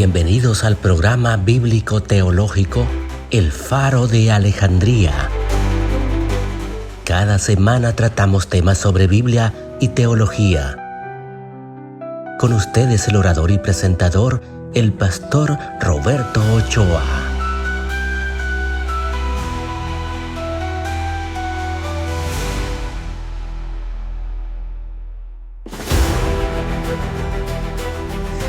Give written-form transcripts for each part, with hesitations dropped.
Bienvenidos al programa bíblico teológico El Faro de Alejandría. Cada semana tratamos temas sobre Biblia y teología. Con ustedes el orador y presentador, el pastor Roberto Ochoa.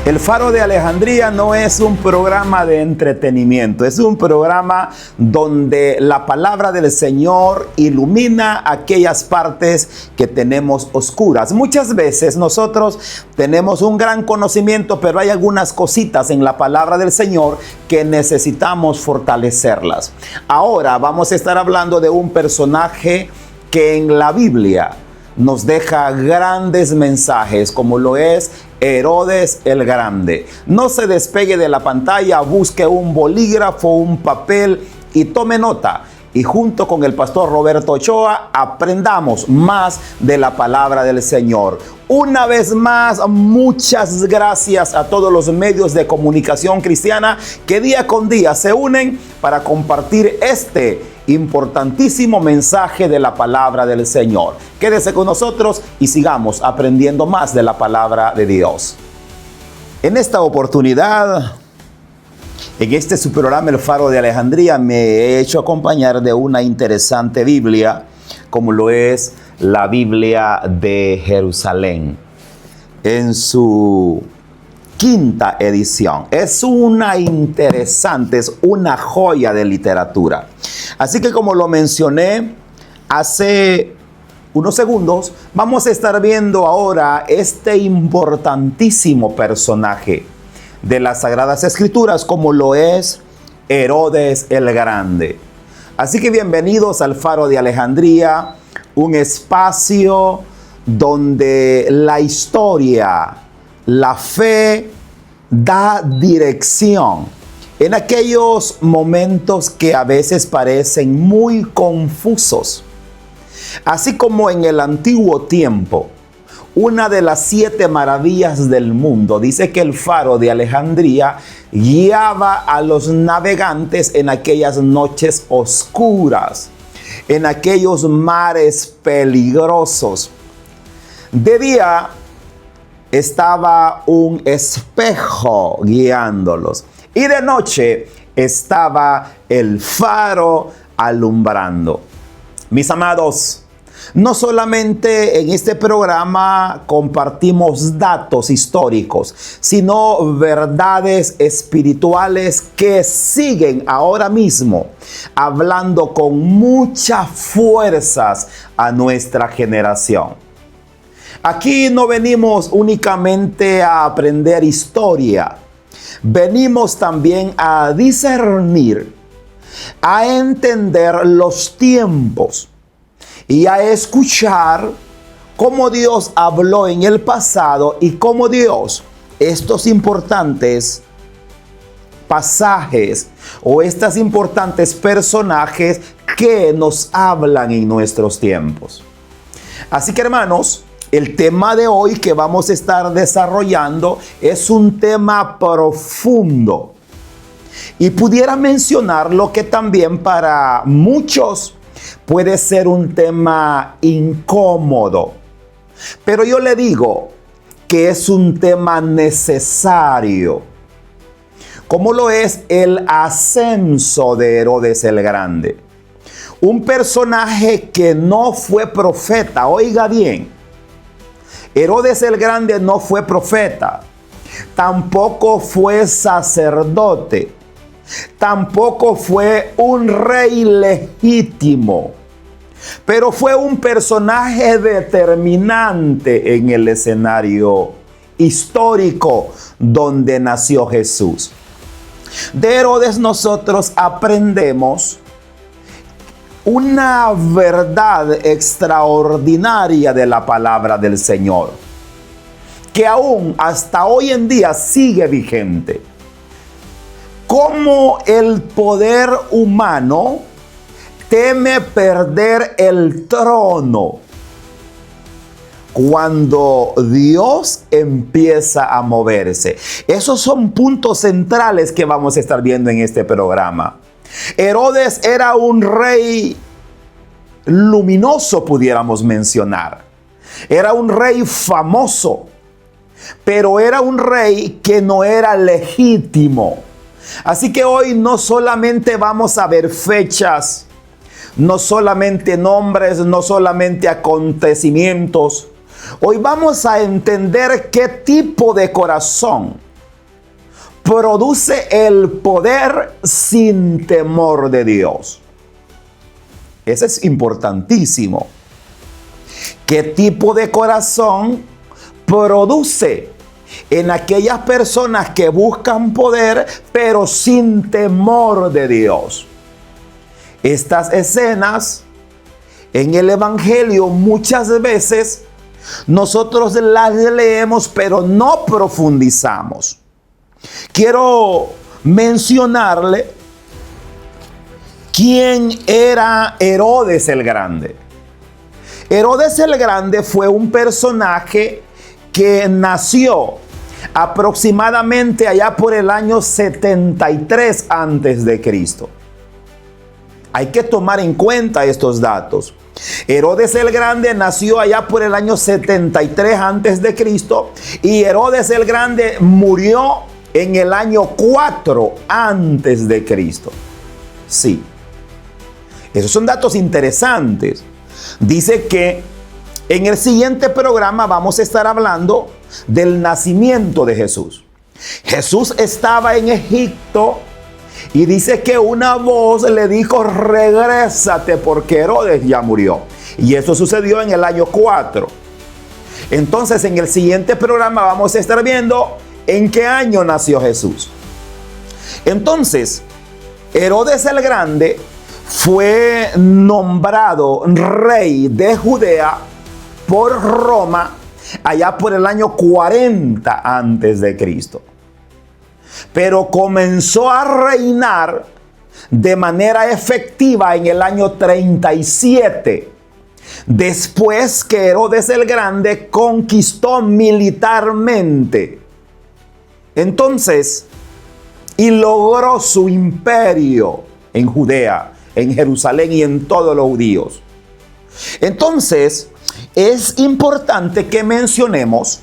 El Faro de Alejandría no es un programa de entretenimiento, es un programa donde la palabra del Señor ilumina aquellas partes que tenemos oscuras. Muchas veces nosotros tenemos un gran conocimiento, pero hay algunas cositas en la palabra del Señor que necesitamos fortalecerlas. Ahora vamos a estar hablando de un personaje que en la Biblia nos deja grandes mensajes, como lo es Herodes el Grande. No se despegue de la pantalla, busque un bolígrafo, un papel y tome nota. Y junto con el pastor Roberto Ochoa aprendamos más de la palabra del Señor. Una vez más, muchas gracias a todos los medios de comunicación cristiana que día con día se unen para compartir este importantísimo mensaje de la palabra del Señor. Quédese con nosotros y sigamos aprendiendo más de la palabra de Dios. En esta oportunidad, en este su programa El Faro de Alejandría, me he hecho acompañar de una interesante Biblia, como lo es la Biblia de Jerusalén, en su quinta edición. Es una interesante, es una joya de literatura. Así que, como lo mencioné hace unos segundos, vamos a estar viendo ahora este importantísimo personaje de las Sagradas Escrituras, como lo es Herodes el Grande. Así que bienvenidos al Faro de Alejandría, un espacio donde la historia, la fe da dirección en aquellos momentos que a veces parecen muy confusos. Así como en el antiguo tiempo, una de las 7 maravillas del mundo dice que el Faro de Alejandría guiaba a los navegantes en aquellas noches oscuras, en aquellos mares peligrosos. De día estaba un espejo guiándolos y de noche estaba el faro alumbrando. Mis amados, no solamente en este programa compartimos datos históricos, sino verdades espirituales que siguen ahora mismo hablando con muchas fuerzas a nuestra generación. Aquí no venimos únicamente a aprender historia, venimos también a discernir, a entender los tiempos y a escuchar cómo Dios habló en el pasado y cómo Dios, estos importantes pasajes o estos importantes personajes que nos hablan en nuestros tiempos. Así que, hermanos, el tema de hoy que vamos a estar desarrollando es un tema profundo. Y pudiera mencionar lo que también para muchos puede ser un tema incómodo. Pero yo le digo que es un tema necesario, como lo es el ascenso de Herodes el Grande. Un personaje que no fue profeta, oiga bien. Herodes el Grande no fue profeta, tampoco fue sacerdote, tampoco fue un rey legítimo, pero fue un personaje determinante en el escenario histórico donde nació Jesús. De Herodes nosotros aprendemos una verdad extraordinaria de la palabra del Señor, que aún hasta hoy en día sigue vigente. Cómo el poder humano teme perder el trono cuando Dios empieza a moverse. Esos son puntos centrales que vamos a estar viendo en este programa. Herodes era un rey luminoso, pudiéramos mencionar. Era un rey famoso, pero era un rey que no era legítimo. Así que hoy no solamente vamos a ver fechas, no solamente nombres, no solamente acontecimientos. Hoy vamos a entender qué tipo de corazón produce el poder sin temor de Dios. Eso es importantísimo. ¿Qué tipo de corazón produce en aquellas personas que buscan poder, pero sin temor de Dios? Estas escenas en el Evangelio muchas veces nosotros las leemos, pero no profundizamos. Quiero mencionarle quién era Herodes el Grande. Herodes el Grande fue un personaje que nació aproximadamente allá por el año 73 antes de Cristo. Hay que tomar en cuenta estos datos. Herodes el Grande nació allá por el año 73 antes de Cristo y Herodes el Grande murió en el año 4 antes de Cristo. Sí. Esos son datos interesantes. Dice que en el siguiente programa vamos a estar hablando del nacimiento de Jesús. Jesús estaba en Egipto y dice que una voz le dijo: regrésate porque Herodes ya murió. Y eso sucedió en el año 4. Entonces en el siguiente programa vamos a estar viendo en qué año nació Jesús. Entonces, Herodes el Grande fue nombrado rey de Judea por Roma allá por el año 40 antes de Cristo. Pero comenzó a reinar de manera efectiva en el año 37, después que Herodes el Grande conquistó militarmente. Entonces, y logró su imperio en Judea, en Jerusalén y en todos los judíos. Entonces, es importante que mencionemos,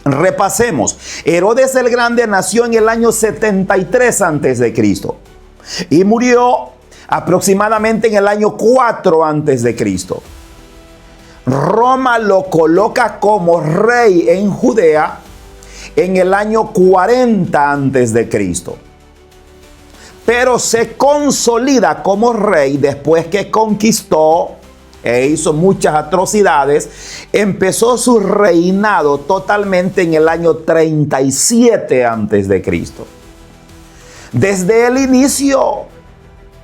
repasemos. Herodes el Grande nació en el año 73 antes de Cristo y murió aproximadamente en el año 4 antes de Cristo. Roma lo coloca como rey en Judea en el año 40 antes de Cristo. Pero se consolida como rey después que conquistó e hizo muchas atrocidades. Empezó su reinado totalmente en el año 37 antes de Cristo. Desde el inicio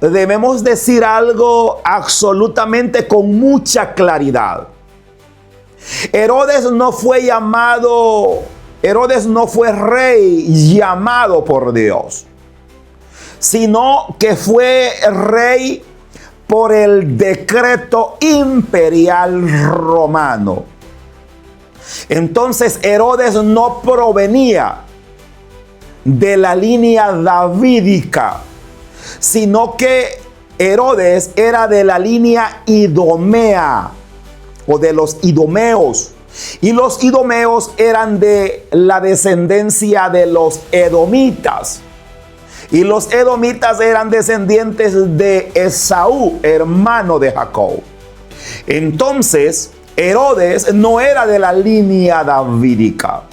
debemos decir algo absolutamente con mucha claridad. Herodes no fue rey llamado por Dios, sino que fue rey por el decreto imperial romano. Entonces Herodes no provenía de la línea davídica, sino que Herodes era de la línea idomea o de los idomeos. Y los idomeos eran de la descendencia de los edomitas. Y los edomitas eran descendientes de Esaú, hermano de Jacob. Entonces, Herodes no era de la línea davídica.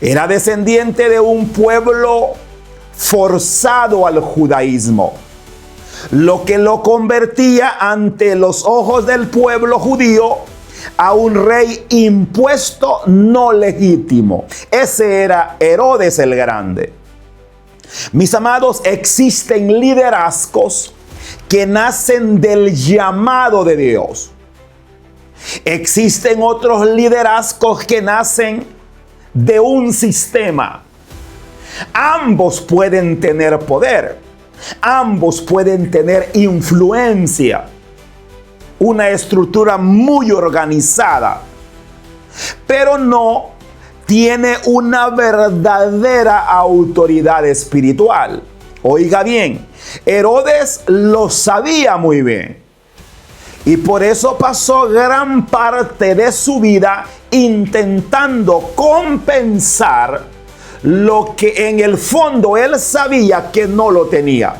Era descendiente de un pueblo forzado al judaísmo, lo que lo convertía ante los ojos del pueblo judío a un rey impuesto no legítimo. Ese era Herodes el Grande. Mis amados, existen liderazgos que nacen del llamado de Dios. Existen otros liderazgos que nacen de un sistema. Ambos pueden tener poder. Ambos pueden tener influencia. Una estructura muy organizada pero no tiene una verdadera autoridad espiritual. Oiga bien, Herodes lo sabía muy bien. Y por eso pasó gran parte de su vida intentando compensar lo que en el fondo él sabía que no lo tenía.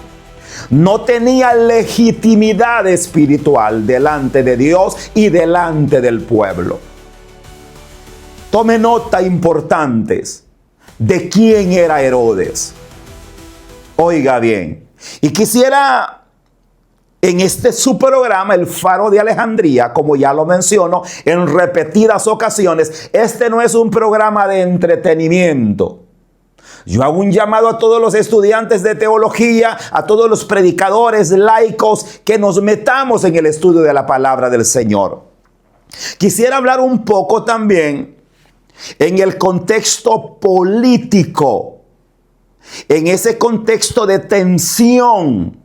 No tenía legitimidad espiritual delante de Dios y delante del pueblo. Tome nota importantes de quién era Herodes. Oiga bien, y quisiera en este su programa, El Faro de Alejandría, como ya lo menciono en repetidas ocasiones, este no es un programa de entretenimiento. Yo hago un llamado a todos los estudiantes de teología, a todos los predicadores laicos, que nos metamos en el estudio de la palabra del Señor. Quisiera hablar un poco también en el contexto político, en ese contexto de tensión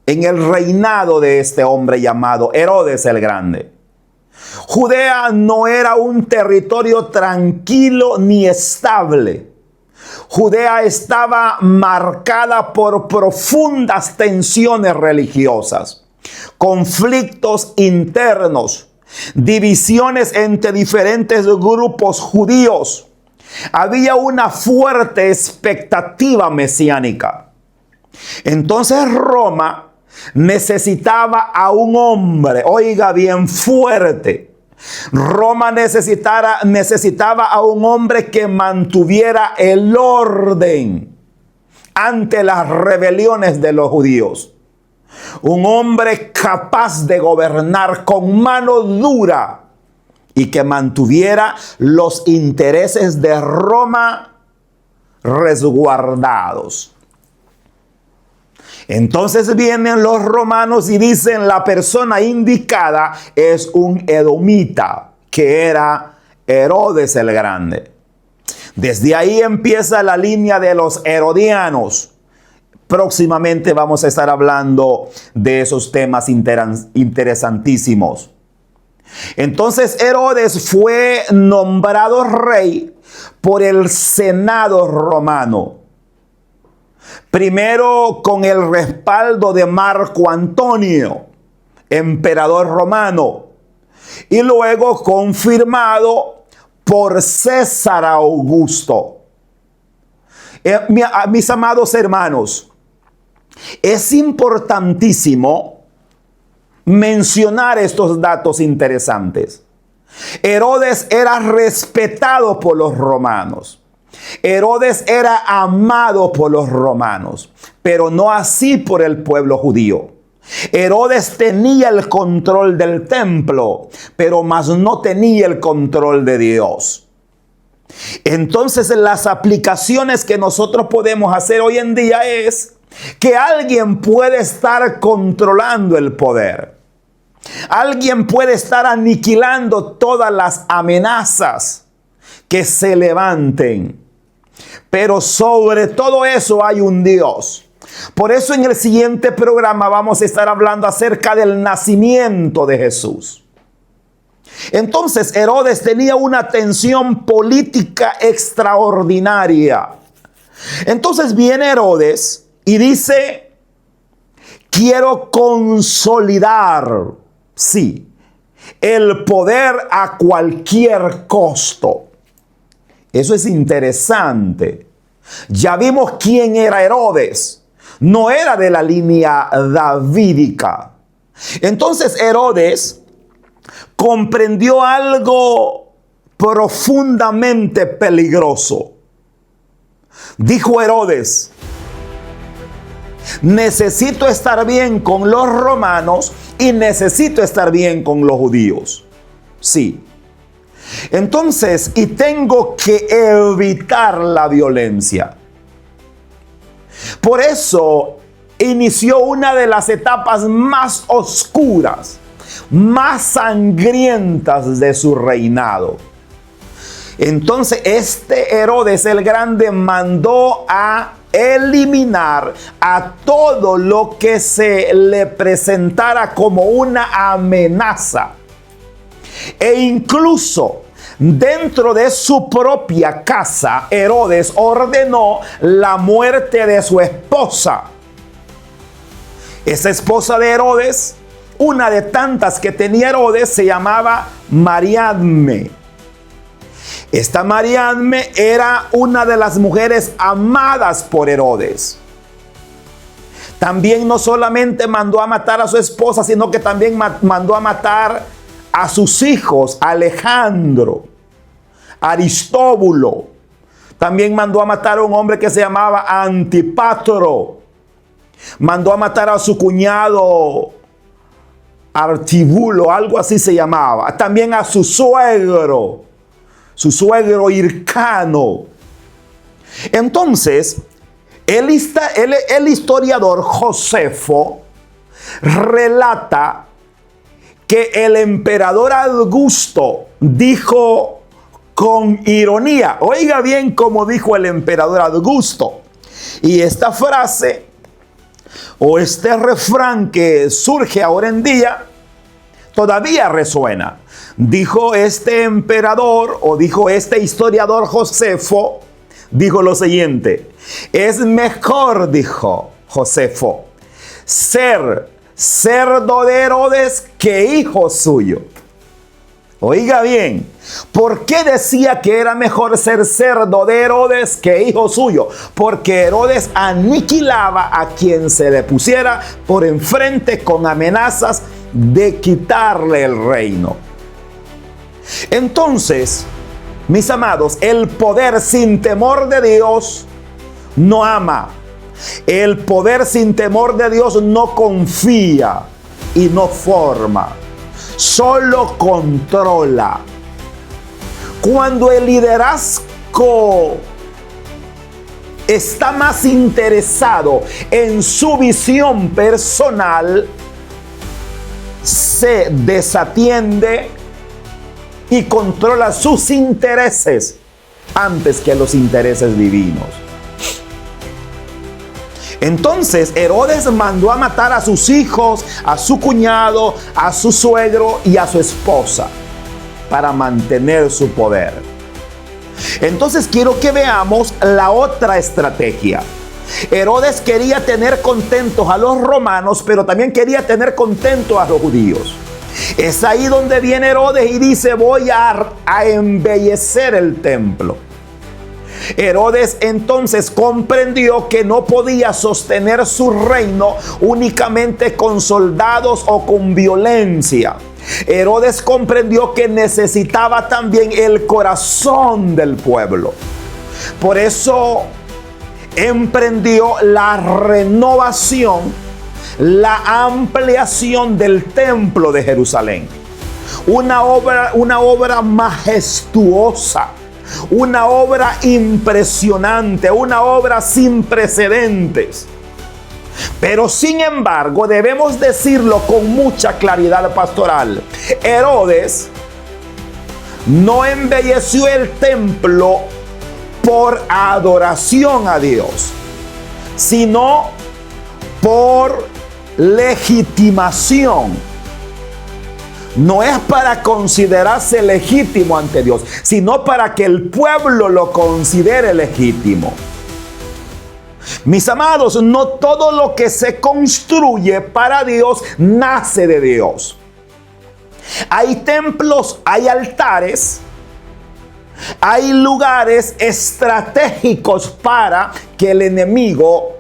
en el reinado de este hombre llamado Herodes el Grande. Judea no era un territorio tranquilo ni estable. Judea estaba marcada por profundas tensiones religiosas, conflictos internos, divisiones entre diferentes grupos judíos. Había una fuerte expectativa mesiánica. Entonces Roma necesitaba a un hombre, oiga bien, fuerte. Roma necesitaba a un hombre que mantuviera el orden ante las rebeliones de los judíos. Un hombre capaz de gobernar con mano dura y que mantuviera los intereses de Roma resguardados. Entonces vienen los romanos y dicen: la persona indicada es un edomita, que era Herodes el Grande. Desde ahí empieza la línea de los herodianos. Próximamente vamos a estar hablando de esos temas interesantísimos. Entonces Herodes fue nombrado rey por el Senado romano. Primero con el respaldo de Marco Antonio, emperador romano, y luego confirmado por César Augusto. Mis amados hermanos, es importantísimo mencionar estos datos interesantes. Herodes era respetado por los romanos. Herodes era amado por los romanos, pero no así por el pueblo judío. Herodes tenía el control del templo, pero más no tenía el control de Dios. Entonces, las aplicaciones que nosotros podemos hacer hoy en día es que alguien puede estar controlando el poder. Alguien puede estar aniquilando todas las amenazas que se levanten. Pero sobre todo eso hay un Dios. Por eso en el siguiente programa vamos a estar hablando acerca del nacimiento de Jesús. Entonces Herodes tenía una tensión política extraordinaria. Entonces viene Herodes y dice: quiero consolidar, sí, el poder a cualquier costo. Eso es interesante. Ya vimos quién era Herodes. No era de la línea davídica. Entonces Herodes comprendió algo profundamente peligroso. Dijo Herodes: necesito estar bien con los romanos y necesito estar bien con los judíos. Sí. Entonces, y tengo que evitar la violencia. Por eso inició una de las etapas más oscuras, más sangrientas de su reinado. Entonces, este Herodes el Grande mandó a eliminar a todo lo que se le presentara como una amenaza. E incluso dentro de su propia casa, Herodes ordenó la muerte de su esposa. Esa esposa de Herodes, una de tantas que tenía Herodes, se llamaba Mariamne. Esta Mariamne era una de las mujeres amadas por Herodes. También no solamente mandó a matar a su esposa, sino que también mandó a matar a sus hijos, Alejandro, Aristóbulo. También mandó a matar a un hombre que se llamaba Antipatro. Mandó a matar a su cuñado Artibulo, algo así se llamaba. También a su suegro Hircano. Entonces, el historiador Josefo relata que el emperador Augusto dijo con ironía, oiga bien cómo dijo el emperador Augusto, y esta frase o este refrán que surge ahora en día todavía resuena. Dijo este emperador, o dijo este historiador Josefo, dijo lo siguiente: es mejor, dijo Josefo, ser cerdo de Herodes que hijo suyo. Oiga bien, ¿por qué decía que era mejor ser cerdo de Herodes que hijo suyo? Porque Herodes aniquilaba a quien se le pusiera por enfrente con amenazas de quitarle el reino. Entonces, mis amados, el poder sin temor de Dios no ama. El poder sin temor de Dios no confía y no forma. Solo controla. Cuando el liderazgo está más interesado en su visión personal, se desatiende y controla sus intereses antes que los intereses divinos. Entonces Herodes mandó a matar a sus hijos, a su cuñado, a su suegro y a su esposa para mantener su poder. Entonces quiero que veamos la otra estrategia. Herodes quería tener contentos a los romanos, pero también quería tener contentos a los judíos. Es ahí donde viene Herodes y dice: voy a embellecer el templo. Herodes entonces comprendió que no podía sostener su reino únicamente con soldados o con violencia. Herodes comprendió que necesitaba también el corazón del pueblo. Por eso emprendió la renovación, la ampliación del templo de Jerusalén. Una obra majestuosa, una obra impresionante, una obra sin precedentes. Pero sin embargo, debemos decirlo con mucha claridad pastoral: Herodes no embelleció el templo por adoración a Dios, sino por legitimación. No es para considerarse legítimo ante Dios, sino para que el pueblo lo considere legítimo. Mis amados, no todo lo que se construye para Dios nace de Dios. Hay templos, hay altares, hay lugares estratégicos para que el enemigo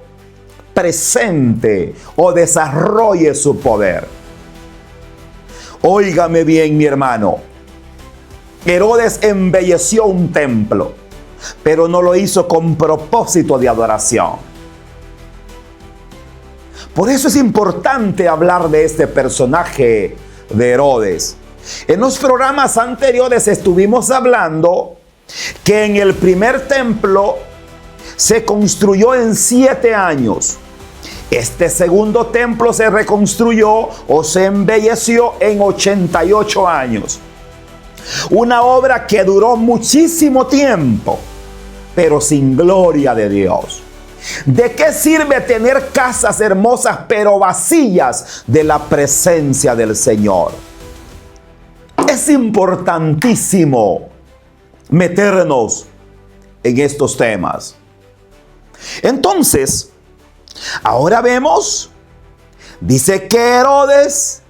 presente o desarrolle su poder. Óigame bien, mi hermano. Herodes embelleció un templo, pero no lo hizo con propósito de adoración. Por eso es importante hablar de este personaje de Herodes. En los programas anteriores estuvimos hablando que en el primer templo se construyó en 7 años. Este segundo templo se reconstruyó o se embelleció en 88 años. Una obra que duró muchísimo tiempo, pero sin gloria de Dios. ¿De qué sirve tener casas hermosas pero vacías de la presencia del Señor? Es importantísimo meternos en estos temas. Entonces, ahora vemos, dice que Herodes,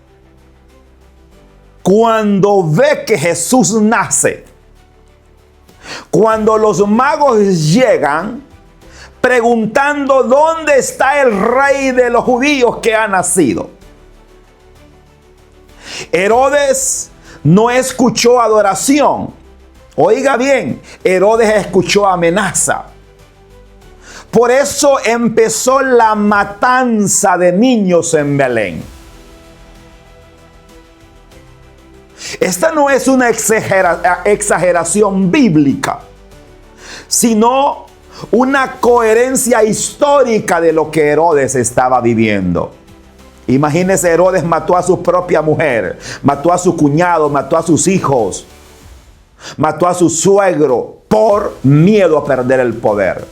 cuando ve que Jesús nace, cuando los magos llegan preguntando dónde está el rey de los judíos que ha nacido, Herodes no escuchó adoración. Oiga bien, Herodes escuchó amenaza. Por eso empezó la matanza de niños en Belén. Esta no es una exageración bíblica, sino una coherencia histórica de lo que Herodes estaba viviendo. Imagínese, Herodes mató a su propia mujer, mató a su cuñado, mató a sus hijos, mató a su suegro por miedo a perder el poder.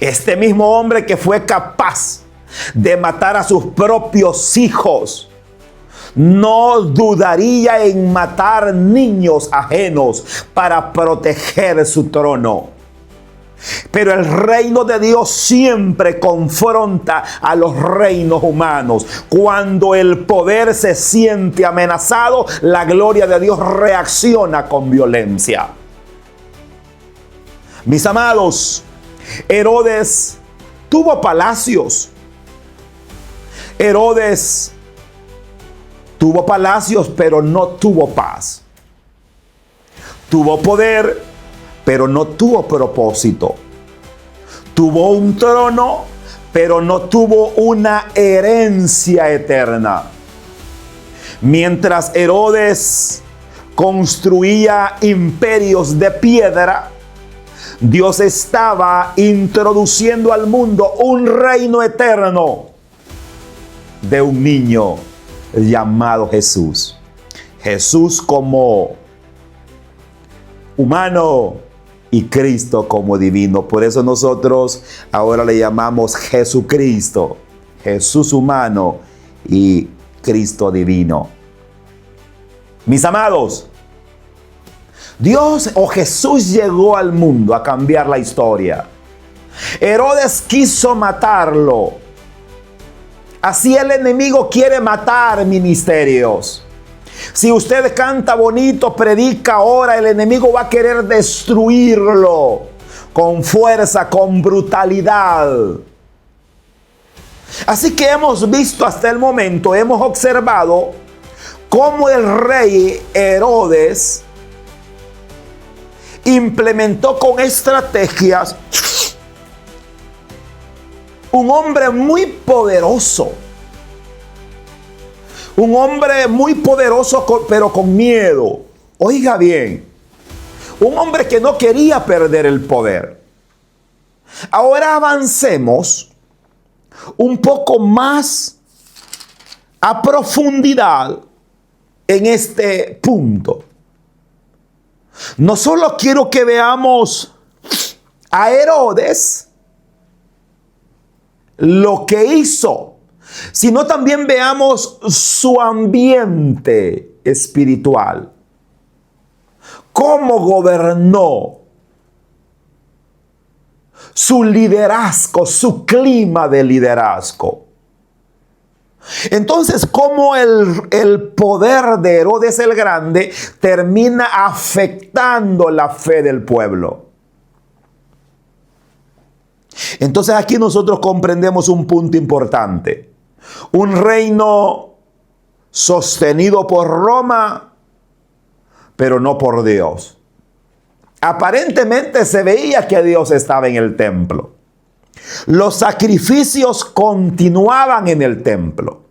Este mismo hombre que fue capaz de matar a sus propios hijos, no dudaría en matar niños ajenos para proteger su trono. Pero el reino de Dios siempre confronta a los reinos humanos. Cuando el poder se siente amenazado, la gloria de Dios reacciona con violencia. Mis amados, Herodes tuvo palacios. Herodes tuvo palacios, pero no tuvo paz. Tuvo poder, pero no tuvo propósito. Tuvo un trono, pero no tuvo una herencia eterna. Mientras Herodes construía imperios de piedra, Dios estaba introduciendo al mundo un reino eterno de un niño llamado Jesús. Jesús como humano y Cristo como divino. Por eso nosotros ahora le llamamos Jesucristo. Jesús humano y Cristo divino. Mis amados, Dios o Jesús llegó al mundo a cambiar la historia. Herodes quiso matarlo. Así el enemigo quiere matar ministerios. Si usted canta bonito, predica ahora, el enemigo va a querer destruirlo con fuerza, con brutalidad. Así que hemos visto hasta el momento, hemos observado cómo el rey Herodes implementó con estrategias un hombre muy poderoso. Un hombre muy poderoso, pero con miedo. Oiga bien, un hombre que no quería perder el poder. Ahora avancemos un poco más a profundidad en este punto. No solo quiero que veamos a Herodes, lo que hizo, sino también veamos su ambiente espiritual. Cómo gobernó, su liderazgo, su clima de liderazgo. Entonces, cómo el poder de Herodes el Grande termina afectando la fe del pueblo. Entonces aquí nosotros comprendemos un punto importante. Un reino sostenido por Roma, pero no por Dios. Aparentemente se veía que Dios estaba en el templo. Los sacrificios continuaban en el templo.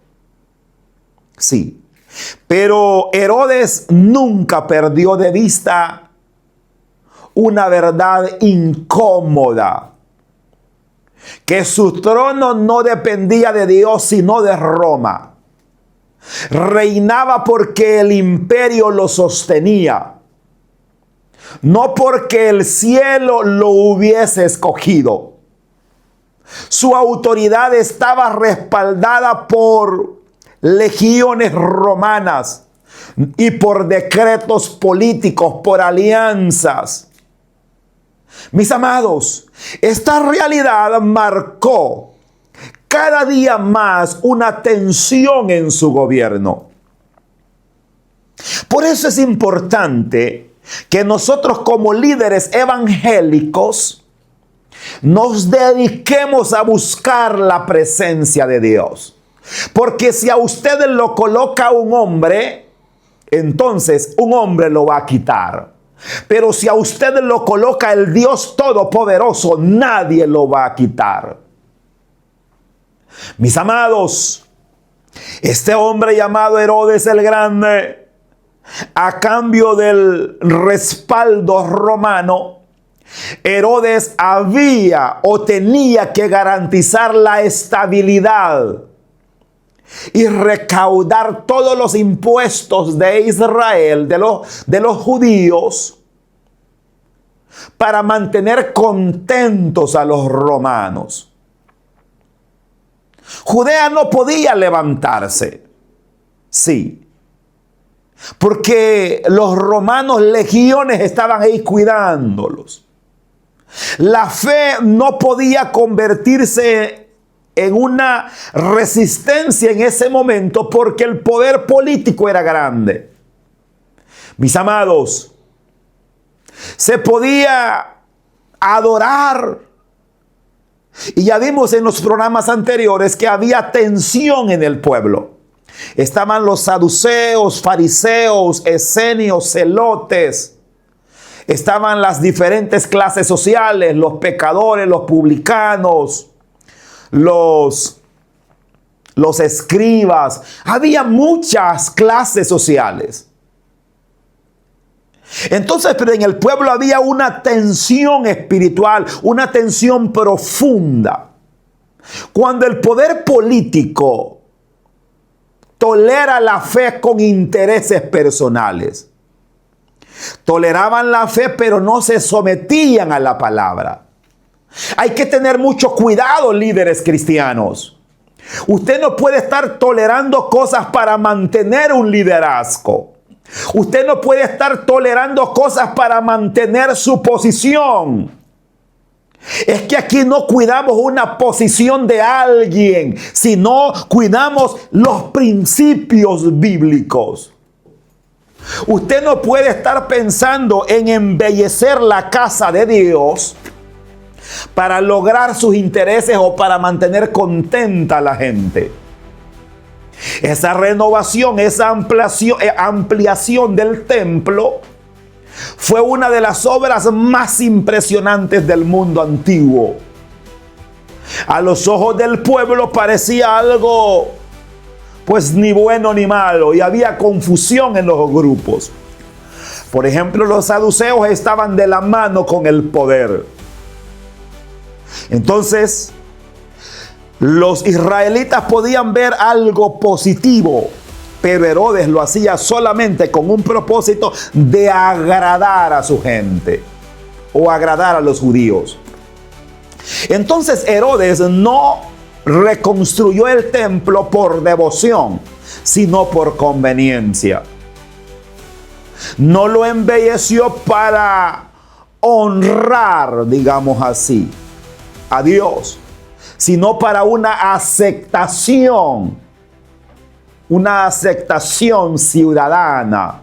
Sí, pero Herodes nunca perdió de vista una verdad incómoda. Que su trono no dependía de Dios, sino de Roma. Reinaba porque el imperio lo sostenía, no porque el cielo lo hubiese escogido. Su autoridad estaba respaldada por legiones romanas, y por decretos políticos, por alianzas. Mis amados, esta realidad marcó cada día más una tensión en su gobierno. Por eso es importante que nosotros como líderes evangélicos nos dediquemos a buscar la presencia de Dios. Porque si a ustedes lo coloca un hombre, entonces un hombre lo va a quitar. Pero si a ustedes lo coloca el Dios Todopoderoso, nadie lo va a quitar. Mis amados, este hombre llamado Herodes el Grande, a cambio del respaldo romano, Herodes había o tenía que garantizar la estabilidad y recaudar todos los impuestos de Israel, de los judíos, para mantener contentos a los romanos. Judea no podía levantarse, sí, porque los romanos legiones estaban ahí cuidándolos. La fe no podía convertirse en una resistencia en ese momento porque el poder político era grande. Mis amados, se podía adorar, y ya vimos en los programas anteriores que había tensión en el pueblo. Estaban los saduceos, fariseos, esenios, celotes. Estaban las diferentes clases sociales, los pecadores, los publicanos, los escribas. Había muchas clases sociales. Entonces, pero en el pueblo había una tensión espiritual, una tensión profunda. Cuando el poder político tolera la fe con intereses personales, toleraban la fe, pero no se sometían a la palabra. Hay que tener mucho cuidado, líderes cristianos. Usted no puede estar tolerando cosas para mantener un liderazgo. Usted no puede estar tolerando cosas para mantener su posición. Es que aquí no cuidamos una posición de alguien, sino cuidamos los principios bíblicos. Usted no puede estar pensando en embellecer la casa de Dios para lograr sus intereses o para mantener contenta a la gente. Esa renovación, esa ampliación del templo fue una de las obras más impresionantes del mundo antiguo. A los ojos del pueblo parecía algo, pues ni bueno ni malo, y había confusión en los grupos. Por ejemplo, los saduceos estaban de la mano con el poder. Entonces, los israelitas podían ver algo positivo, pero Herodes lo hacía solamente con un propósito de agradar a su gente o agradar a los judíos. Entonces Herodes no reconstruyó el templo por devoción, sino por conveniencia. No lo embelleció para honrar, digamos así, a Dios, sino para una aceptación ciudadana.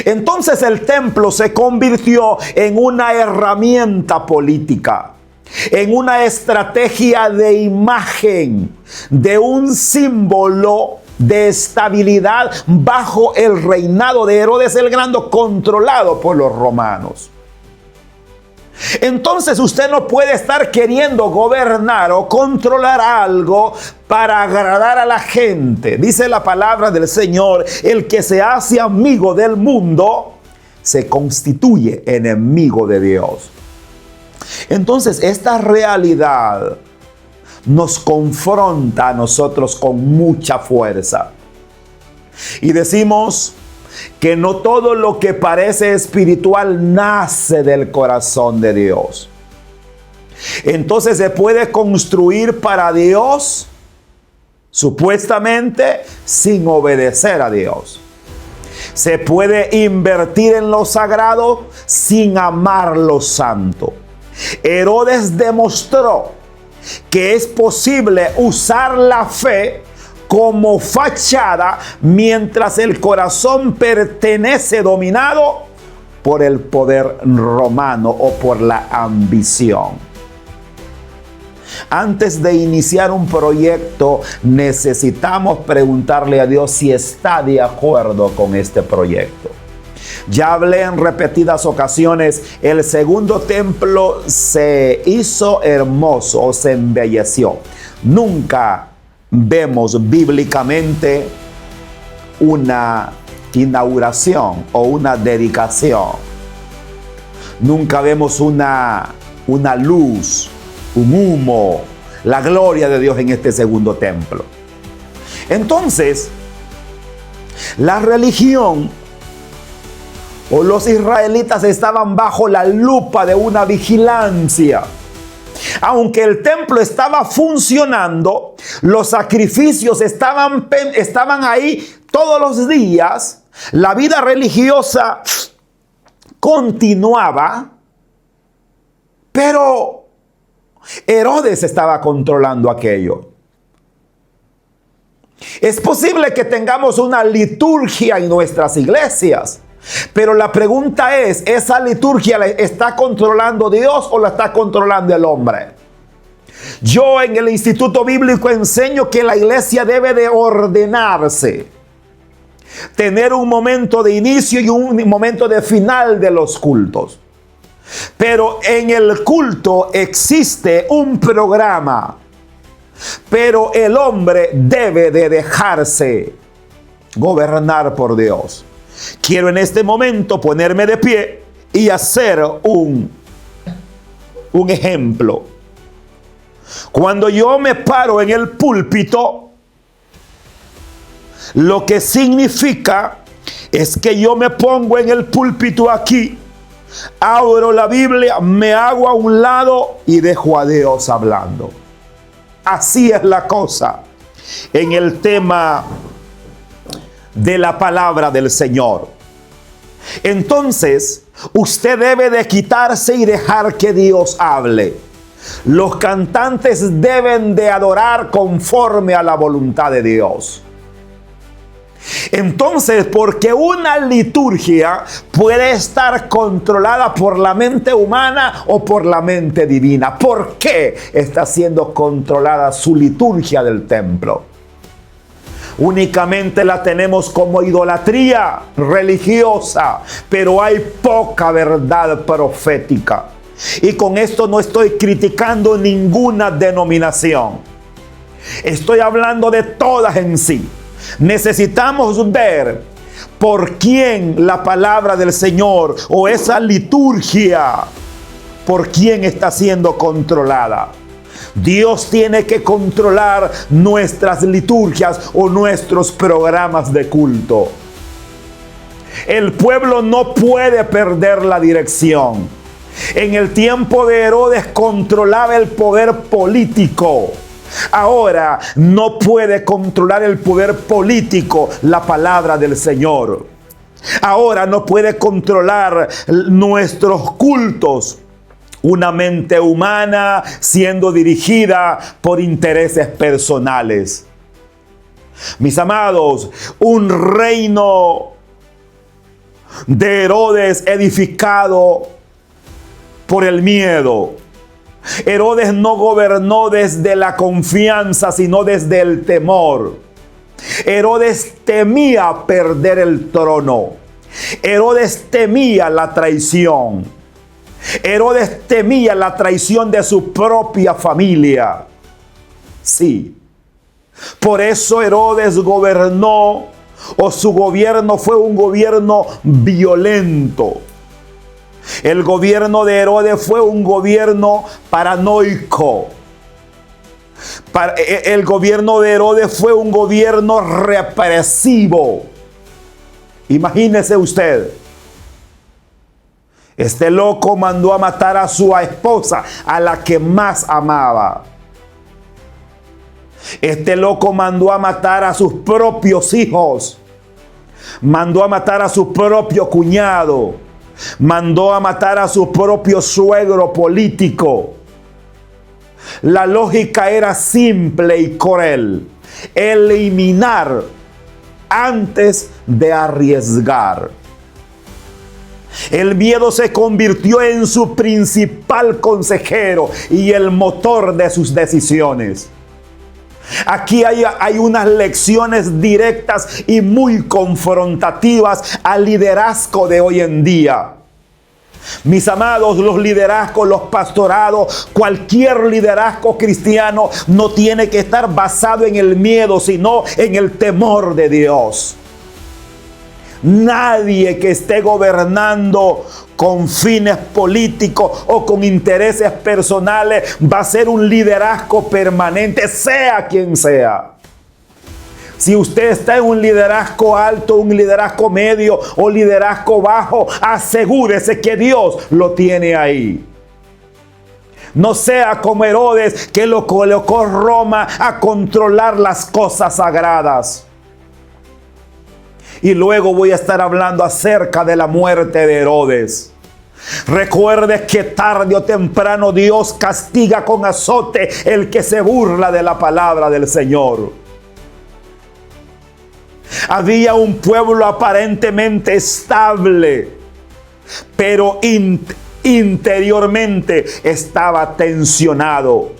Entonces el templo se convirtió en una herramienta política, en una estrategia de imagen, de un símbolo de estabilidad bajo el reinado de Herodes el Grande, controlado por los romanos. Entonces usted no puede estar queriendo gobernar o controlar algo para agradar a la gente. Dice la palabra del Señor: el que se hace amigo del mundo se constituye enemigo de Dios. Entonces esta realidad nos confronta a nosotros con mucha fuerza. Y decimos que no todo lo que parece espiritual nace del corazón de Dios. Entonces se puede construir para Dios, supuestamente, sin obedecer a Dios. Se puede invertir en lo sagrado sin amar lo santo. Herodes demostró que es posible usar la fe como fachada mientras el corazón pertenece dominado por el poder romano o por la ambición. Antes de iniciar un proyecto, necesitamos preguntarle a Dios si está de acuerdo con este proyecto. Ya hablé en repetidas ocasiones, el segundo templo se hizo hermoso o se embelleció. Nunca vemos bíblicamente una inauguración o una dedicación. Nunca vemos una luz, un humo, la gloria de Dios en este segundo templo. Entonces, la religión o los israelitas estaban bajo la lupa de una vigilancia. Aunque el templo estaba funcionando, los sacrificios estaban ahí todos los días, la vida religiosa continuaba, pero Herodes estaba controlando aquello. Es posible que tengamos una liturgia en nuestras iglesias, pero la pregunta es, ¿esa liturgia la está controlando Dios o la está controlando el hombre? Yo en el Instituto Bíblico enseño que la iglesia debe de ordenarse, tener un momento de inicio y un momento de final de los cultos. Pero en el culto existe un programa, pero el hombre debe de dejarse gobernar por Dios. Quiero en este momento ponerme de pie y hacer un ejemplo. Cuando yo me paro en el púlpito, lo que significa es que yo me pongo en el púlpito aquí, abro la Biblia, me hago a un lado y dejo a Dios hablando. Así es la cosa en el tema de la palabra del Señor. Entonces, usted debe de quitarse y dejar que Dios hable. Los cantantes deben de adorar conforme a la voluntad de Dios. Entonces, porque una liturgia puede estar controlada por la mente humana o por la mente divina. ¿Por qué está siendo controlada su liturgia del templo? Únicamente la tenemos como idolatría religiosa, pero hay poca verdad profética. Y con esto no estoy criticando ninguna denominación. Estoy hablando de todas en sí. Necesitamos ver por quién la palabra del Señor o esa liturgia, por quién está siendo controlada. Dios tiene que controlar nuestras liturgias o nuestros programas de culto. El pueblo no puede perder la dirección. En el tiempo de Herodes controlaba el poder político. Ahora no puede controlar el poder político la palabra del Señor. Ahora no puede controlar nuestros cultos una mente humana siendo dirigida por intereses personales. Mis amados, un reino de Herodes edificado por el miedo. Herodes no gobernó desde la confianza, sino desde el temor. Herodes temía perder el trono. Herodes temía la traición. Herodes temía la traición de su propia familia. Sí. Por eso Herodes gobernó, o su gobierno fue un gobierno violento. El gobierno de Herodes fue un gobierno paranoico. El gobierno de Herodes fue un gobierno represivo. Imagínese usted. Este loco mandó a matar a su esposa, a la que más amaba. Este loco mandó a matar a sus propios hijos. mandó a matar a su propio cuñado, mandó a matar a su propio suegro político. La lógica era simple y cruel: eliminar antes de arriesgar. El miedo se convirtió en su principal consejero y el motor de sus decisiones. Aquí hay unas lecciones directas y muy confrontativas al liderazgo de hoy en día. Mis amados, los liderazgos, los pastorados, cualquier liderazgo cristiano no tiene que estar basado en el miedo, sino en el temor de Dios. Nadie que esté gobernando con fines políticos o con intereses personales va a ser un liderazgo permanente, sea quien sea. Si usted está en un liderazgo alto, un liderazgo medio o liderazgo bajo, asegúrese que Dios lo tiene ahí. No sea como Herodes, que lo colocó Roma a controlar las cosas sagradas. Y luego voy a estar hablando acerca de la muerte de Herodes. Recuerde que tarde o temprano Dios castiga con azote el que se burla de la palabra del Señor. Había un pueblo aparentemente estable, pero interiormente estaba tensionado.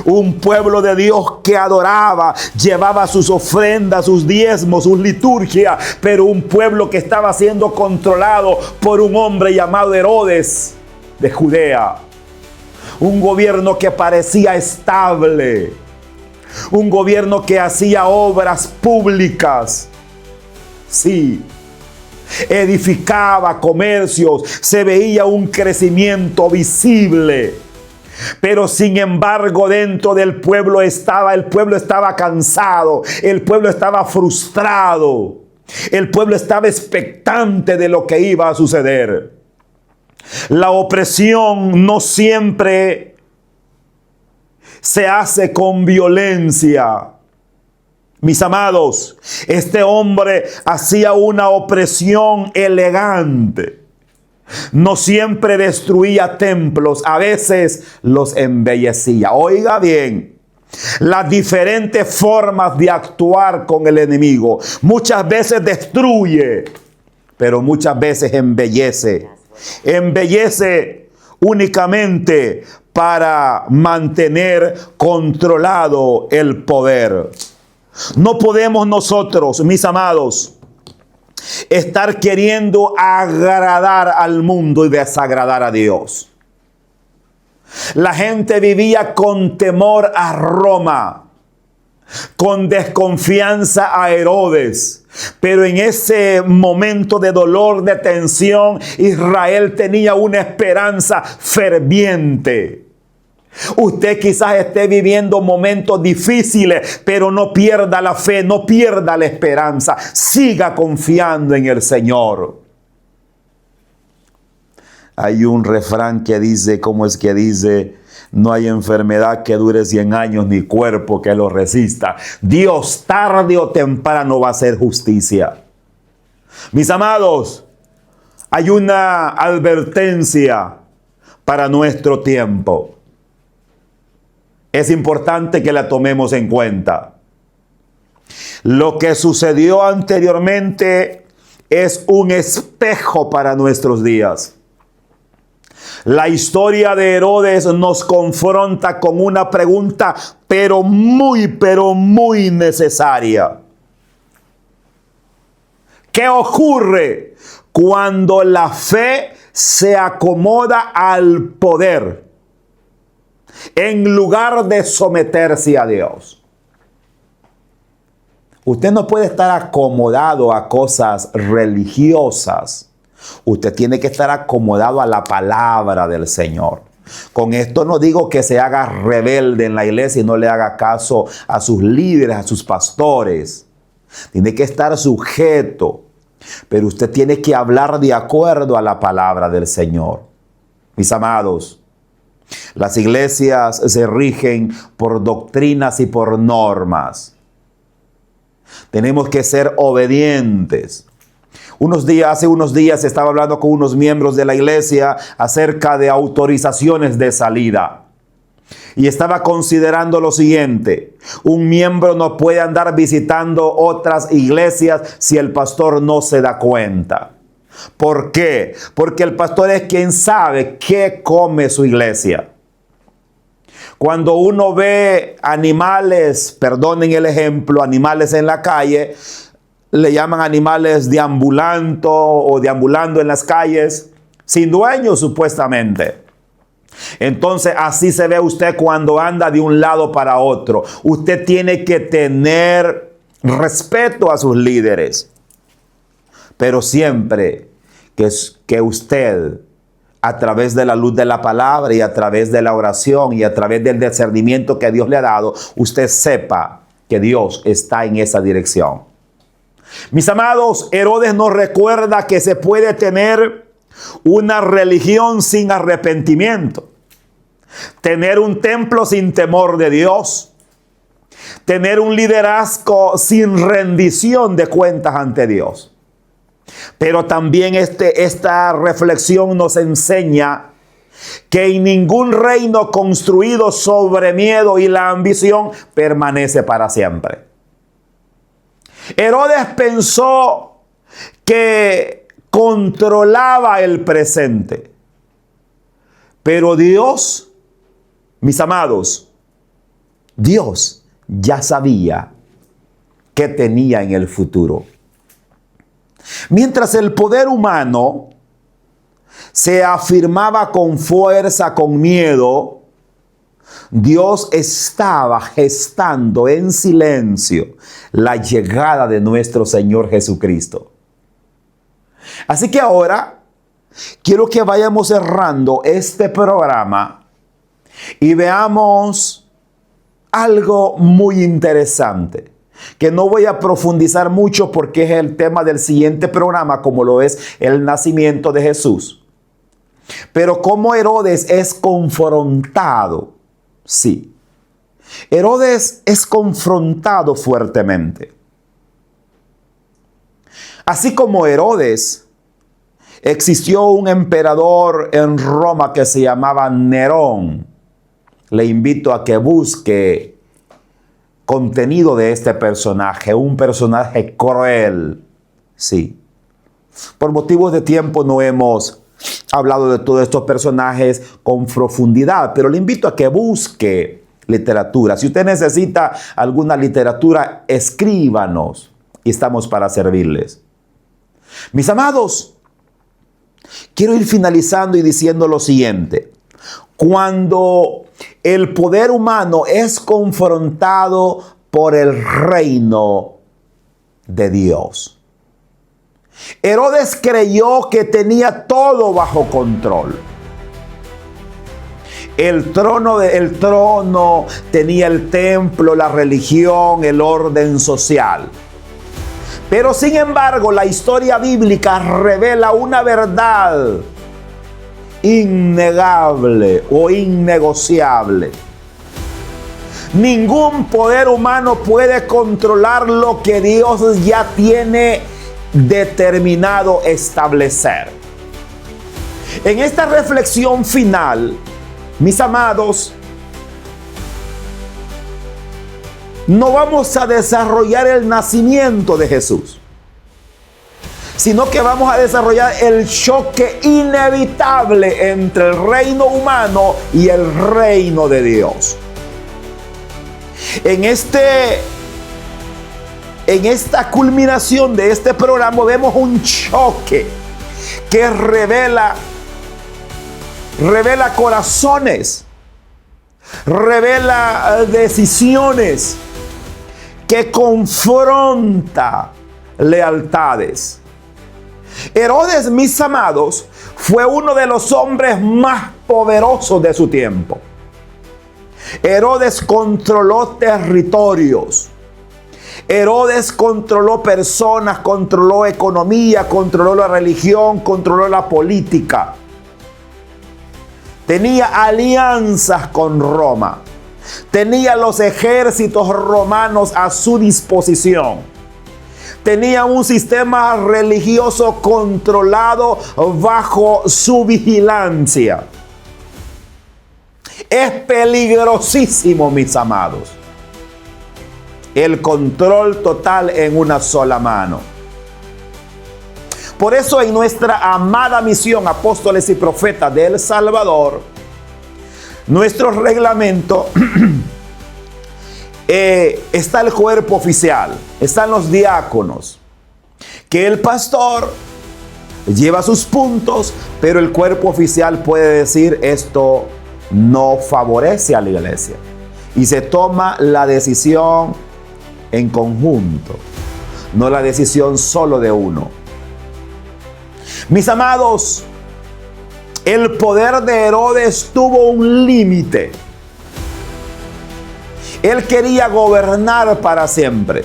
Un pueblo de Dios que adoraba, llevaba sus ofrendas, sus diezmos, sus liturgias, pero un pueblo que estaba siendo controlado por un hombre llamado Herodes de Judea. Un gobierno que parecía estable, un gobierno que hacía obras públicas, sí, edificaba comercios, se veía un crecimiento visible. Pero sin embargo, dentro del pueblo el pueblo estaba cansado, el pueblo estaba frustrado, el pueblo estaba expectante de lo que iba a suceder. La opresión no siempre se hace con violencia. Mis amados, este hombre hacía una opresión elegante. No siempre destruía templos, a veces los embellecía. Oiga bien, las diferentes formas de actuar con el enemigo. Muchas veces destruye, pero muchas veces embellece. Embellece únicamente para mantener controlado el poder. No podemos nosotros, mis amados, estar queriendo agradar al mundo y desagradar a Dios. La gente vivía con temor a Roma, con desconfianza a Herodes. Pero en ese momento de dolor, de tensión, Israel tenía una esperanza ferviente. Usted quizás esté viviendo momentos difíciles, pero no pierda la fe, no pierda la esperanza. Siga confiando en el Señor. Hay un refrán que dice, ¿cómo es que dice? No hay enfermedad que dure 100 años, ni cuerpo que lo resista. Dios tarde o temprano va a hacer justicia. Mis amados, hay una advertencia para nuestro tiempo. Es importante que la tomemos en cuenta. Lo que sucedió anteriormente es un espejo para nuestros días. La historia de Herodes nos confronta con una pregunta, pero muy necesaria. ¿Qué ocurre cuando la fe se acomoda al poder en lugar de someterse a Dios? Usted no puede estar acomodado a cosas religiosas. Usted tiene que estar acomodado a la palabra del Señor. Con esto no digo que se haga rebelde en la iglesia y no le haga caso a sus líderes, a sus pastores. Tiene que estar sujeto. Pero usted tiene que hablar de acuerdo a la palabra del Señor. Mis amados, las iglesias se rigen por doctrinas y por normas. Tenemos que ser obedientes. Hace unos días estaba hablando con unos miembros de la iglesia acerca de autorizaciones de salida. Y estaba considerando lo siguiente: un miembro no puede andar visitando otras iglesias si el pastor no se da cuenta. ¿Por qué? Porque el pastor es quien sabe qué come su iglesia. Cuando uno ve animales, perdonen el ejemplo, animales en la calle, le llaman animales deambulando o deambulando en las calles, sin dueño supuestamente. Entonces así se ve usted cuando anda de un lado para otro. Usted tiene que tener respeto a sus líderes. Pero siempre que usted, a través de la luz de la palabra y a través de la oración y a través del discernimiento que Dios le ha dado, usted sepa que Dios está en esa dirección. Mis amados, Herodes nos recuerda que se puede tener una religión sin arrepentimiento, tener un templo sin temor de Dios, tener un liderazgo sin rendición de cuentas ante Dios. Pero también esta reflexión nos enseña que en ningún reino construido sobre miedo y la ambición permanece para siempre. Herodes pensó que controlaba el presente. Pero Dios, mis amados, Dios ya sabía qué tenía en el futuro. Mientras el poder humano se afirmaba con fuerza, con miedo, Dios estaba gestando en silencio la llegada de nuestro Señor Jesucristo. Así que ahora quiero que vayamos cerrando este programa y veamos algo muy interesante, que no voy a profundizar mucho porque es el tema del siguiente programa, como lo es el nacimiento de Jesús. Pero cómo Herodes es confrontado. Sí, Herodes es confrontado fuertemente. Así como Herodes, existió un emperador en Roma que se llamaba Nerón. Le invito a que busque contenido de este personaje, un personaje cruel. Sí. Por motivos de tiempo no hemos hablado de todos estos personajes con profundidad, pero le invito a que busque literatura. Si usted necesita alguna literatura, escríbanos y estamos para servirles. Mis amados, quiero ir finalizando y diciendo lo siguiente. Cuando el poder humano es confrontado por el reino de Dios, Herodes creyó que tenía todo bajo control. El trono tenía el templo, la religión, el orden social. Pero sin embargo, la historia bíblica revela una verdad innegable o innegociable. Ningún poder humano puede controlar lo que Dios ya tiene determinado establecer. En esta reflexión final, mis amados, no vamos a desarrollar el nacimiento de Jesús, sino que vamos a desarrollar el choque inevitable entre el reino humano y el reino de Dios. En esta culminación de este programa vemos un choque que revela corazones, revela decisiones, que confronta lealtades. Herodes, mis amados, fue uno de los hombres más poderosos de su tiempo. Herodes controló territorios. Herodes controló personas, controló economía, controló la religión, controló la política. Tenía alianzas con Roma. Tenía los ejércitos romanos a su disposición. tenía un sistema religioso controlado bajo su vigilancia. Es peligrosísimo, mis amados, el control total en una sola mano. Por eso en nuestra amada misión, apóstoles y profetas de El Salvador, nuestro reglamento está el cuerpo oficial, están los diáconos, que el pastor lleva sus puntos, pero el cuerpo oficial puede decir esto no favorece a la iglesia. Y se toma la decisión en conjunto, no la decisión solo de uno. Mis amados, el poder de Herodes tuvo un límite. Él quería gobernar para siempre.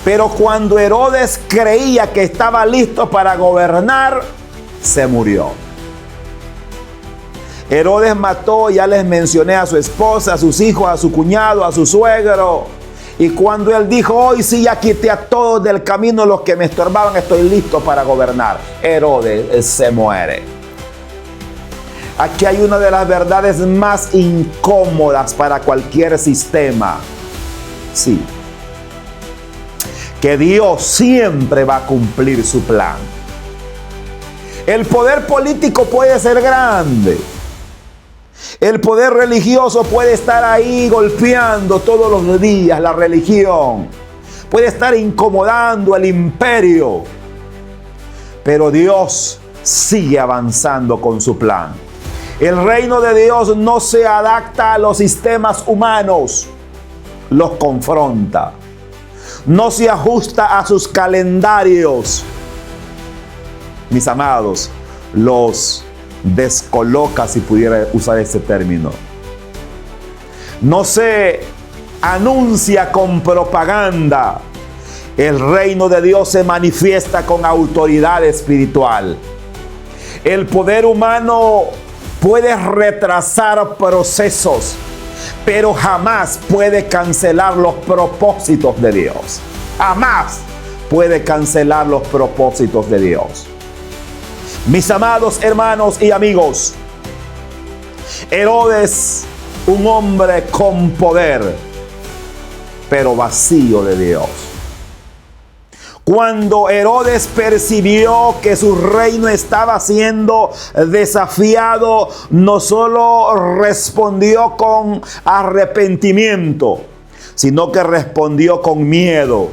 Pero cuando Herodes creía que estaba listo para gobernar, se murió. Herodes mató, ya les mencioné, a su esposa, a sus hijos, a su cuñado, a su suegro. Y cuando él dijo, hoy sí ya quité a todos del camino los que me estorbaban, estoy listo para gobernar, Herodes se muere. Aquí hay una de las verdades más incómodas para cualquier sistema. Sí. Que Dios siempre va a cumplir su plan. El poder político puede ser grande. El poder religioso puede estar ahí golpeando todos los días la religión. Puede estar incomodando al imperio. Pero Dios sigue avanzando con su plan. El reino de Dios no se adapta a los sistemas humanos. Los confronta. No se ajusta a sus calendarios. Mis amados, los descoloca, si pudiera usar ese término. No se anuncia con propaganda. El reino de Dios se manifiesta con autoridad espiritual. El poder humano puede retrasar procesos, pero jamás puede cancelar los propósitos de Dios. Jamás puede cancelar los propósitos de Dios. Mis amados hermanos y amigos, Herodes, un hombre con poder, pero vacío de Dios. Cuando Herodes percibió que su reino estaba siendo desafiado, no solo respondió con arrepentimiento, sino que respondió con miedo.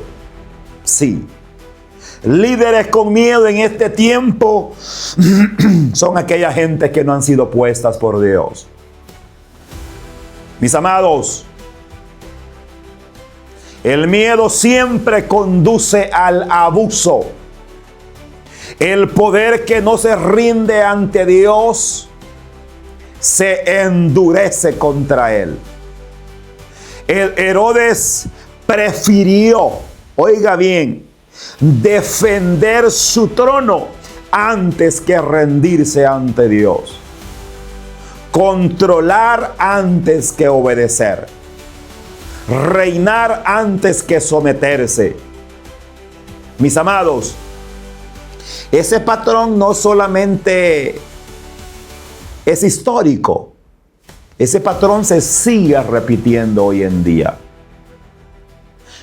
Sí. Líderes con miedo en este tiempo son aquella gente que no han sido puestas por Dios. Mis amados, el miedo siempre conduce al abuso. El poder que no se rinde ante Dios se endurece contra él. Herodes prefirió, oiga bien, defender su trono antes que rendirse ante Dios. Controlar antes que obedecer. Reinar antes que someterse. Mis amados, ese patrón no solamente es histórico, ese patrón se sigue repitiendo hoy en día.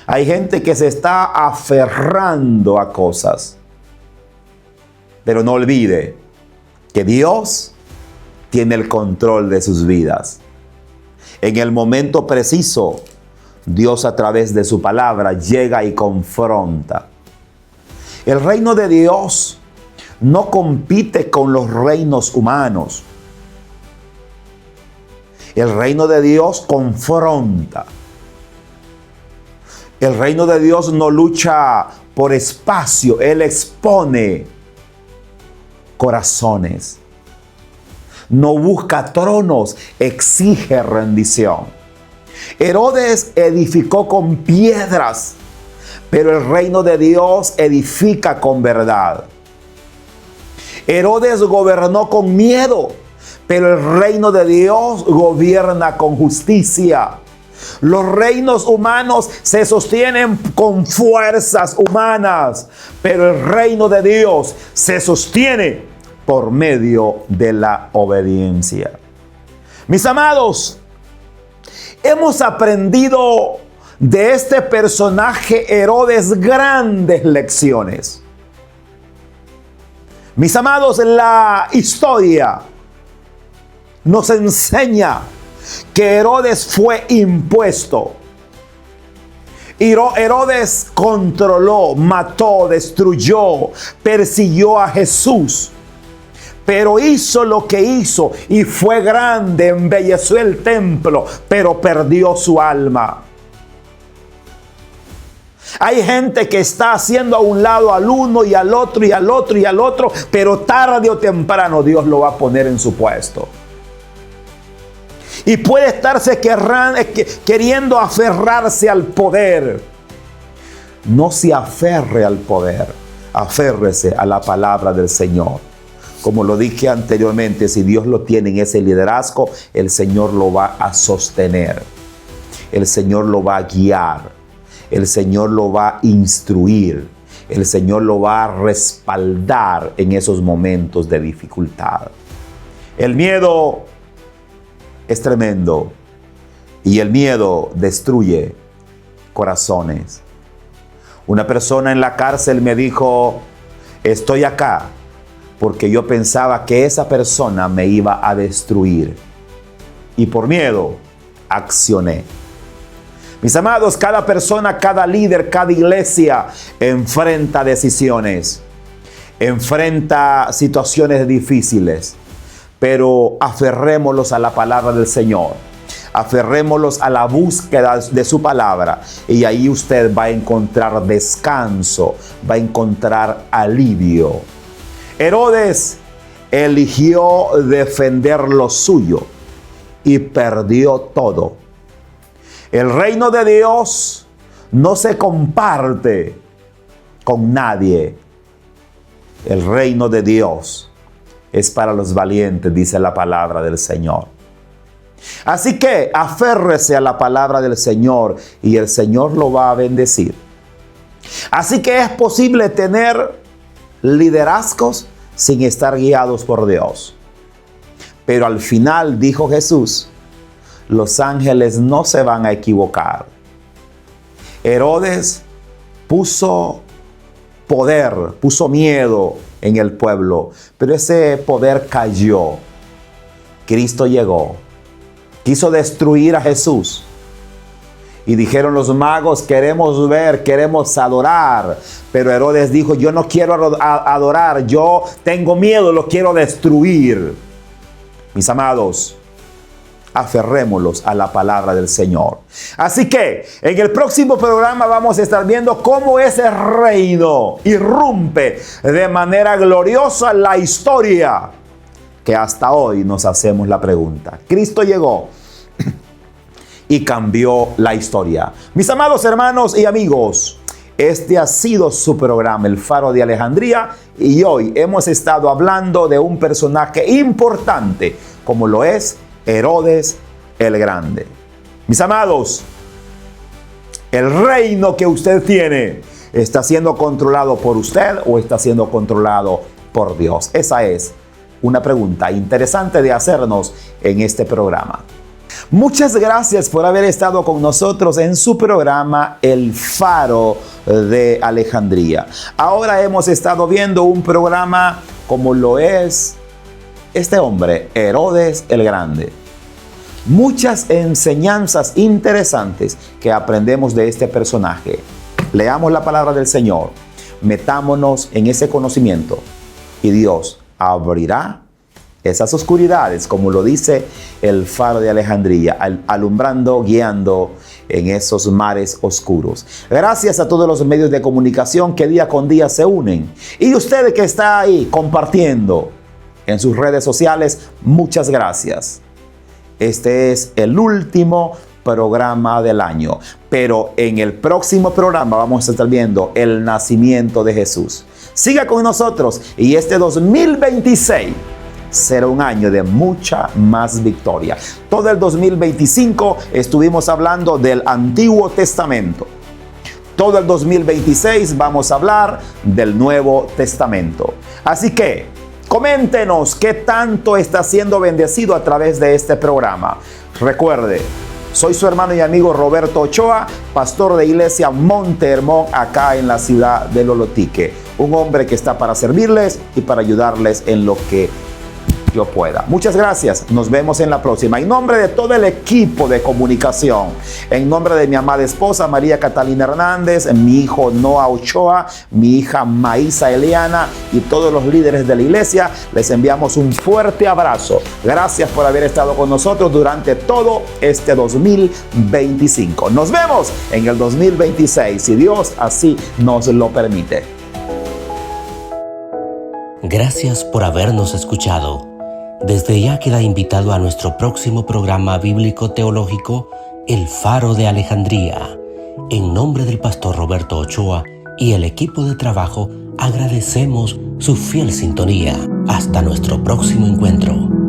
Hay gente que se está aferrando a cosas, pero no olvide que Dios tiene el control de sus vidas. En el momento preciso, Dios a través de su palabra llega y confronta. El reino de Dios no compite con los reinos humanos. El reino de Dios confronta. El reino de Dios no lucha por espacio, Él expone corazones. No busca tronos, exige rendición. Herodes edificó con piedras, pero el reino de Dios edifica con verdad. Herodes gobernó con miedo, pero el reino de Dios gobierna con justicia. Los reinos humanos se sostienen con fuerzas humanas, pero el reino de Dios se sostiene por medio de la obediencia. Mis amados, hemos aprendido de este personaje Herodes grandes lecciones. Mis amados, la historia nos enseña que Herodes fue impuesto. Herodes controló, mató, destruyó, persiguió a Jesús. Pero hizo lo que hizo y fue grande, embelleció el templo, pero perdió su alma. Hay gente que está haciendo a un lado al uno y al otro y al otro y al otro, pero tarde o temprano Dios lo va a poner en su puesto. Y puede estarse queriendo aferrarse al poder. No se aferre al poder, aférrese a la palabra del Señor. Como lo dije anteriormente, si Dios lo tiene en ese liderazgo, el Señor lo va a sostener. El Señor lo va a guiar. El Señor lo va a instruir. El Señor lo va a respaldar en esos momentos de dificultad. El miedo es tremendo y el miedo destruye corazones. Una persona en la cárcel me dijo, estoy acá porque yo pensaba que esa persona me iba a destruir y por miedo accioné. Mis amados, cada persona, cada líder, cada iglesia enfrenta decisiones, enfrenta situaciones difíciles, pero aferrémoslos a la palabra del Señor, aferrémoslos a la búsqueda de su palabra y ahí usted va a encontrar descanso, va a encontrar alivio. Herodes eligió defender lo suyo y perdió todo. El reino de Dios no se comparte con nadie. El reino de Dios es para los valientes, dice la palabra del Señor. Así que aférrese a la palabra del Señor y el Señor lo va a bendecir. Así que es posible tener liderazgos sin estar guiados por Dios. Pero al final, dijo Jesús, los ángeles no se van a equivocar. Herodes puso poder, puso miedo en el pueblo, pero ese poder cayó. Cristo llegó, quiso destruir a Jesús. Y dijeron los magos, queremos ver, queremos adorar. Pero Herodes dijo, yo no quiero adorar, yo tengo miedo, lo quiero destruir. Mis amados, aferrémoslos a la palabra del Señor. Así que en el próximo programa vamos a estar viendo cómo ese reino irrumpe de manera gloriosa la historia, que hasta hoy nos hacemos la pregunta. Cristo llegó y cambió la historia. Mis amados hermanos y amigos, este ha sido su programa, El Faro de Alejandría, y hoy hemos estado hablando de un personaje importante, como lo es Herodes el Grande. Mis amados, el reino que usted tiene, ¿está siendo controlado por usted o está siendo controlado por Dios? Esa es una pregunta interesante de hacernos en este programa. Muchas gracias por haber estado con nosotros en su programa El Faro de Alejandría. Ahora hemos estado viendo un programa como lo es este hombre, Herodes el Grande. Muchas enseñanzas interesantes que aprendemos de este personaje. Leamos la palabra del Señor, metámonos en ese conocimiento y Dios abrirá esas oscuridades, como lo dice el Faro de Alejandría, alumbrando, guiando en esos mares oscuros. Gracias a todos los medios de comunicación que día con día se unen. Y usted que está ahí compartiendo en sus redes sociales, muchas gracias. Este es el último programa del año, pero en el próximo programa vamos a estar viendo el nacimiento de Jesús. Siga con nosotros y este 2026 será un año de mucha más victoria. Todo el 2025 estuvimos hablando del Antiguo Testamento. Todo el 2026 vamos a hablar del Nuevo Testamento. Así que coméntenos qué tanto está siendo bendecido a través de este programa. Recuerde, soy su hermano y amigo Roberto Ochoa, pastor de Iglesia Monte Hermón, acá en la ciudad de Lolotique. Un hombre que está para servirles y para ayudarles en lo que yo pueda. Muchas gracias. Nos vemos en la próxima. En nombre de todo el equipo de comunicación, en nombre de mi amada esposa María Catalina Hernández, mi hijo Noah Ochoa, mi hija Maísa Eliana y todos los líderes de la iglesia, les enviamos un fuerte abrazo. Gracias por haber estado con nosotros durante todo este 2025. Nos vemos en el 2026, si Dios así nos lo permite. Gracias por habernos escuchado. Desde ya queda invitado a nuestro próximo programa bíblico teológico, El Faro de Alejandría. En nombre del pastor Roberto Ochoa y el equipo de trabajo, agradecemos su fiel sintonía. Hasta nuestro próximo encuentro.